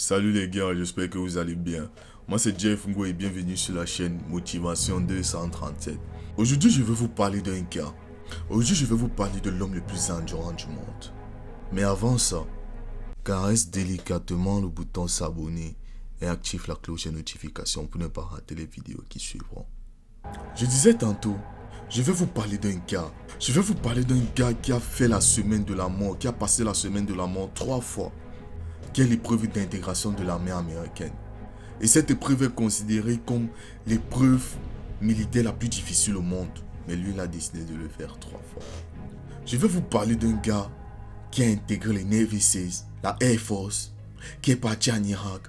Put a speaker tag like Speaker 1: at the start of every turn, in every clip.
Speaker 1: Salut les gars, j'espère que vous allez bien. Moi c'est Jeff Ngo et bienvenue sur la chaîne Motivation 237. Aujourd'hui je vais vous parler d'un gars. Aujourd'hui je vais vous parler de l'homme le plus endurant du monde. Mais avant ça, caresse délicatement le bouton s'abonner et active la cloche de notification pour ne pas rater les vidéos qui suivront. Je disais tantôt, je vais vous parler d'un gars. Je vais vous parler d'un gars qui a fait la semaine de la mort, qui a passé la semaine de la mort 3 fois. Quelle épreuve d'intégration de l'armée américaine. Et cette épreuve est considérée comme l'épreuve militaire la plus difficile au monde. Mais lui, il a décidé de le faire 3 fois. Je vais vous parler d'un gars qui a intégré les Navy Seals, la Air Force, qui est parti en Irak.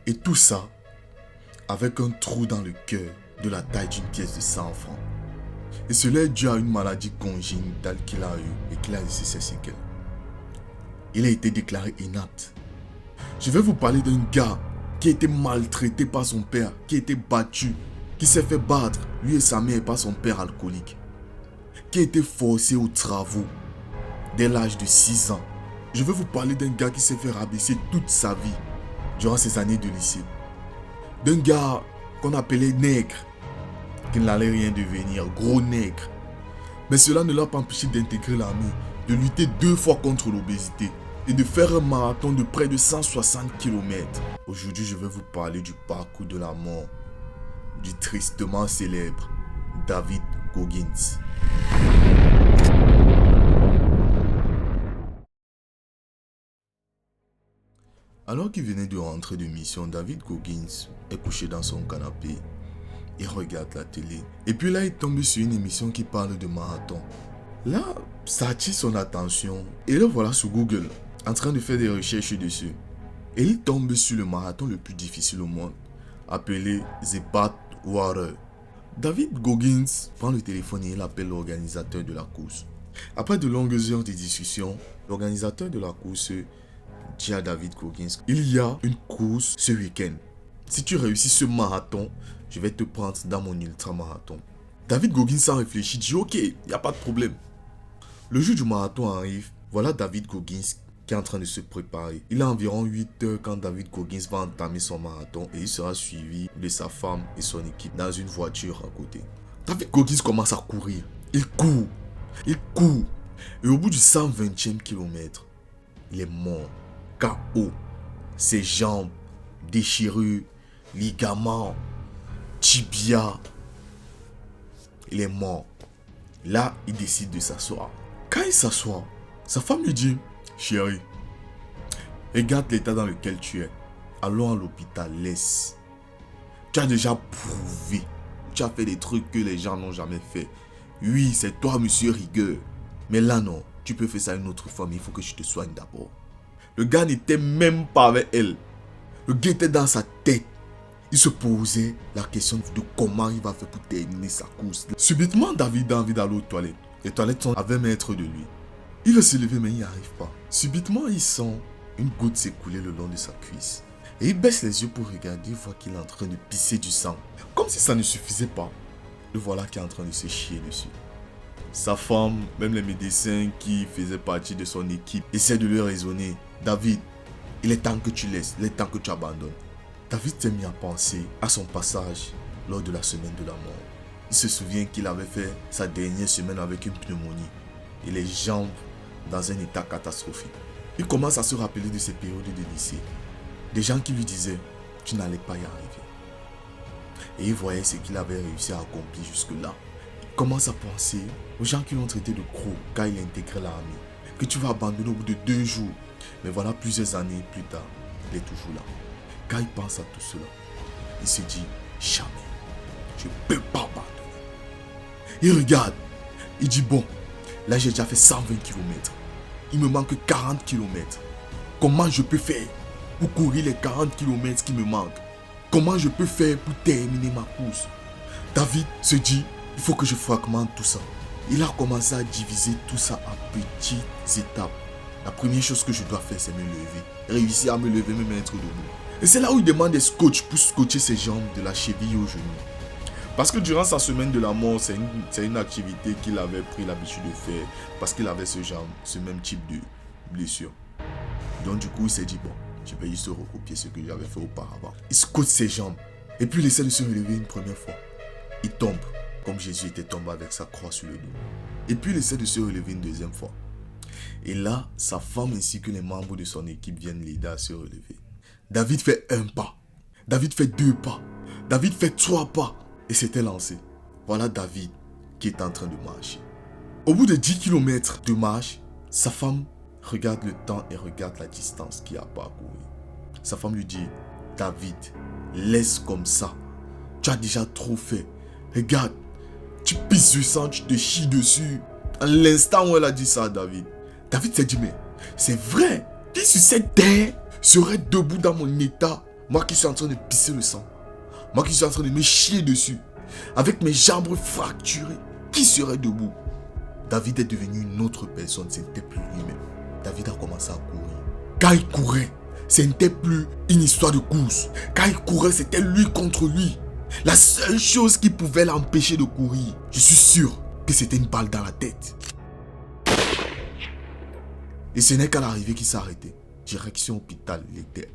Speaker 1: Et tout ça avec un trou dans le cœur de la taille d'une pièce de 100 francs. Et cela est dû à une maladie congénitale qu'il a eue et qu'il a laissé ses séquelles. Il a été déclaré inapte. Je vais vous parler d'un gars qui a été maltraité par son père, qui a été battu, qui s'est fait battre, lui et sa mère, par son père alcoolique, qui a été forcé aux travaux dès l'âge de 6 ans. Je vais vous parler d'un gars qui s'est fait rabaisser toute sa vie durant ses années de lycée. D'un gars qu'on appelait nègre, qui n'allait rien devenir, gros nègre. Mais cela ne l'a pas empêché d'intégrer l'armée, de lutter 2 fois contre l'obésité et de faire un marathon de près de 160 km. Aujourd'hui, je vais vous parler du parcours de la mort du tristement célèbre David Goggins. Alors qu'il venait de rentrer de mission, David Goggins est couché dans son canapé. Il regarde la télé. Et puis là, il tombe sur une émission qui parle de marathon. Là, ça attire son attention. Et le voilà sur Google, en train de faire des recherches dessus. Et il tombe sur le marathon le plus difficile au monde, appelé The Badwater. David Goggins prend le téléphone et il appelle l'organisateur de la course. Après de longues heures de discussion, l'organisateur de la course dit à David Goggins, il y a une course ce week-end. Si tu réussis ce marathon, je vais te prendre dans mon ultra-marathon. David Goggins sans réfléchir dit ok, il n'y a pas de problème. Le jour du marathon arrive, voilà David Goggins qui est en train de se préparer. Il a environ 8 heures quand David Goggins va entamer son marathon et il sera suivi de sa femme et son équipe dans une voiture à côté. David Goggins commence à courir. Il court. Et au bout du 120e kilomètre, il est mort. KO. Ses jambes, déchirures, ligaments, tibia. Il est mort. Là, il décide de s'asseoir. Quand il s'assoit, sa femme lui dit, chérie, regarde l'état dans lequel tu es. Allons à l'hôpital, laisse. Tu as déjà prouvé. Tu as fait des trucs que les gens n'ont jamais fait. Oui, c'est toi, monsieur Rigueur. Mais là, non. Tu peux faire ça une autre fois, mais il faut que je te soigne d'abord. Le gars n'était même pas avec elle. Le gars était dans sa tête. Il se posait la question de comment il va faire pour terminer sa course. Subitement, David a envie d'aller aux toilettes. Les toilettes sont à 20 mètres de lui. Il veut se lever, mais il n'y arrive pas. Subitement, il sent une goutte s'écouler le long de sa cuisse. Et il baisse les yeux pour regarder, il voit qu'il est en train de pisser du sang. Comme si ça ne suffisait pas, le voilà qui est en train de se chier dessus. Sa femme, même les médecins qui faisaient partie de son équipe, essaient de lui raisonner. David, il est temps que tu laisses, il est temps que tu abandonnes. David s'est mis à penser à son passage lors de la semaine de la mort. Il se souvient qu'il avait fait sa dernière semaine avec une pneumonie et les jambes dans un état catastrophique. Il commence à se rappeler de ses périodes de lycée. Des gens qui lui disaient « tu n'allais pas y arriver ». Et il voyait ce qu'il avait réussi à accomplir jusque-là. Il commence à penser aux gens qui l'ont traité de gros quand il a intégré l'armée. Que tu vas abandonner au bout de 2 jours. Mais voilà, plusieurs années plus tard, il est toujours là. Quand il pense à tout cela, il se dit « jamais, je ne peux pas abandonner ». Il regarde, il dit « bon, là j'ai déjà fait 120 km. Il me manque 40 km. Comment je peux faire pour courir les 40 km qui me manquent? Comment je peux faire pour terminer ma course ?» David se dit « il faut que je fragmente tout ça ». Il a commencé à diviser tout ça en petites étapes. La première chose que je dois faire, c'est me lever. Réussir à me lever, me mettre debout. Et c'est là où il demande des scotch pour scotcher ses jambes de la cheville au genou. Parce que durant sa semaine de la mort, c'est une activité qu'il avait pris l'habitude de faire. Parce qu'il avait ce même type de blessure. Donc du coup, il s'est dit, bon, Je vais juste recopier ce que j'avais fait auparavant. Il scoute ses jambes. Et puis il essaie de se relever une première fois. Il tombe, comme Jésus était tombé avec sa croix sur le dos. Et puis il essaie de se relever une deuxième fois. Et là, sa femme ainsi que les membres de son équipe viennent l'aider à se relever. David fait un pas. David fait 2 pas. David fait 3 pas. Et c'était lancé. Voilà David qui est en train de marcher. Au bout de 10 km de marche, sa femme regarde le temps et regarde la distance qu'il a parcouru. Sa femme lui dit, David, laisse comme ça. Tu as déjà trop fait. Regarde, tu pisses du sang, tu te chies dessus. À l'instant où elle a dit ça à David, David s'est dit, mais c'est vrai. Qui sur cette terre serait debout dans mon état? Moi qui suis en train de pisser le sang. Moi qui suis en train de me chier dessus. Avec mes jambes fracturées. Qui serait debout? David est devenu une autre personne. Ce n'était plus lui-même. David a commencé à courir. Quand il courait, ce n'était plus une histoire de course. Quand il courait, c'était lui contre lui. La seule chose qui pouvait l'empêcher de courir, je suis sûr que c'était une balle dans la tête. Et ce n'est qu'à l'arrivée qu'il s'est arrêté. Direction hôpital, il était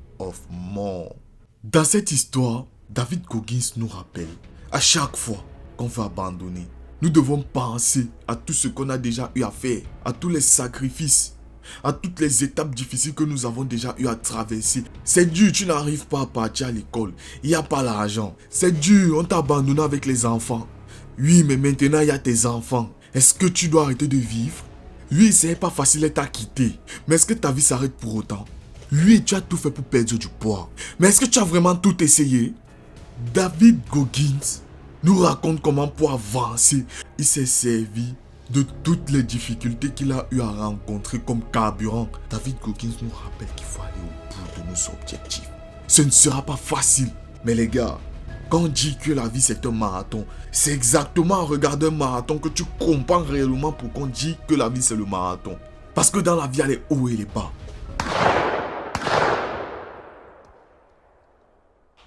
Speaker 1: mort. Dans cette histoire, David Goggins nous rappelle, à chaque fois qu'on va abandonner, nous devons penser à tout ce qu'on a déjà eu à faire, à tous les sacrifices, à toutes les étapes difficiles que nous avons déjà eu à traverser. C'est dur, tu n'arrives pas à partir à l'école, il n'y a pas l'argent. C'est dur, on t'a abandonné avec les enfants. Oui, mais maintenant il y a tes enfants. Est-ce que tu dois arrêter de vivre? Oui, ce n'est pas facile d'être quitté, mais est-ce que ta vie s'arrête pour autant? Oui, tu as tout fait pour perdre du poids, mais est-ce que tu as vraiment tout essayé? David Goggins nous raconte comment pour avancer, il s'est servi de toutes les difficultés qu'il a eu à rencontrer comme carburant. David Goggins nous rappelle qu'il faut aller au bout de nos objectifs. Ce ne sera pas facile, mais les gars, quand on dit que la vie c'est un marathon, c'est exactement en regardant un marathon que tu comprends réellement pourquoi on dit que la vie c'est le marathon. Parce que dans la vie il y a les hauts et les bas.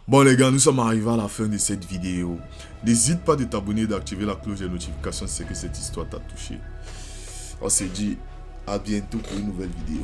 Speaker 1: Bon les gars, nous sommes arrivés à la fin de cette vidéo. N'hésite pas de t'abonner et d'activer la cloche des notifications si c'est que cette histoire t'a touché. On se dit à bientôt pour une nouvelle vidéo.